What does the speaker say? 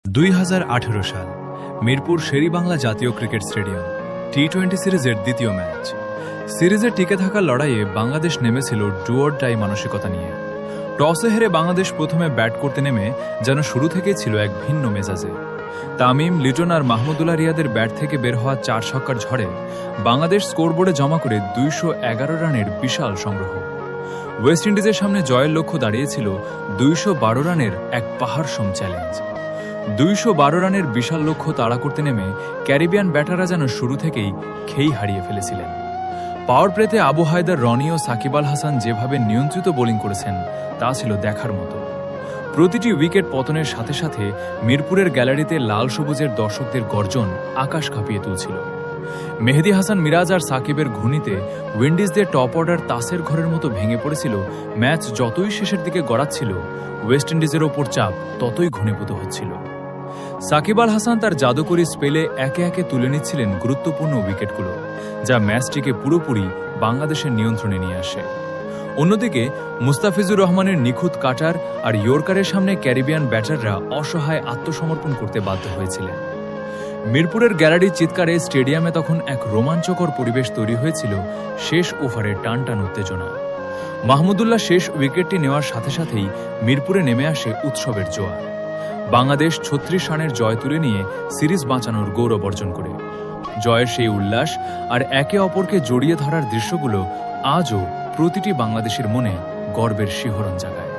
2018 সাল মিরপুর শেরেবাংলা জাতীয় cricket stadium টি-20 সিরিজের দ্বিতীয় ম্যাচ। সিরিজে টিকে থাকার লড়াইয়ে বাংলাদেশ নেমেছিল ডু অর ডাই মানসিকতা নিয়ে। টসে হেরে বাংলাদেশ প্রথমে ব্যাট করতে নেমে যেন শুরু থেকেই ছিল এক ভিন্ন মেজাজে। তামিম, লিটন আর মাহমুদুল্লাহ রিয়াদের ব্যাট থেকে বের হওয়া 4 ছক্কার ঝড়ে বাংলাদেশ স্কোরবোর্ডে জমা করে 211 রানের বিশাল সংগ্রহ। ওয়েস্ট ইন্ডিজের সামনে জয়ের লক্ষ্য দাঁড়িয়েছিল 212 রানের এক পাহাড়সম চ্যালেঞ্জ। 212 রানের বিশাল লক্ষ্য তাড়া করতে নেমে ক্যারিবিয়ান ব্যাটাররা যেন শুরু থেকেই খেই হারিয়ে ফেলেছিলেন। পাওয়ার প্লেতে আবু হায়দার, রনি ও সাকিব আল হাসান যেভাবে নিয়ন্ত্রিত বোলিং করেছেন তা ছিল দেখার মতো। প্রতিটি উইকেট পতনের সাথে সাথে মিরপুরের গ্যালারিতে লাল সবুজের দর্শকদের গর্জন আকাশ কাঁপিয়ে তুলছিল। মেহেদী হাসান মিরাজ আর সাকিবের ঘূর্ণিতে উইন্ডিজদের টপ অর্ডার তাসের ঘরের মতো ভেঙে পড়েছিল। ম্যাচ যতই শেষের দিকে গড়াচ্ছিল, ওয়েস্ট ইন্ডিজের ওপর চাপ ততই ঘনীভূত হচ্ছিল। সাকিব আল হাসান তার জাদুকরী স্পেলে একে একে তুলে নিচ্ছিলেন গুরুত্বপূর্ণ উইকেটগুলো, যা ম্যাচটিকে পুরোপুরি বাংলাদেশের নিয়ন্ত্রণে নিয়ে আসে। অন্যদিকে মুস্তাফিজুর রহমানের নিখুঁত কাটার আর ইয়র্কারের সামনে ক্যারিবিয়ান ব্যাটাররা অসহায় আত্মসমর্পণ করতে বাধ্য হয়েছিলেন। মিরপুরের গ্যালারির চিৎকারে স্টেডিয়ামে তখন এক রোমাঞ্চকর পরিবেশ তৈরি হয়েছিল। শেষ ওভারের টানটান উত্তেজনা। মাহমুদুল্লাহ শেষ উইকেটটি নেওয়ার সাথে সাথেই মিরপুরে নেমে আসে উৎসবের জোয়ার। বাংলাদেশ 36 রানের জয় তুলে নিয়ে সিরিজ বাঁচানোর গৌরব অর্জন করে। জয়ের সেই উল্লাস আর একে অপরকে জড়িয়ে ধরার দৃশ্যগুলো আজও প্রতিটি বাংলাদেশের মনে গর্বের শিহরণ জাগায়।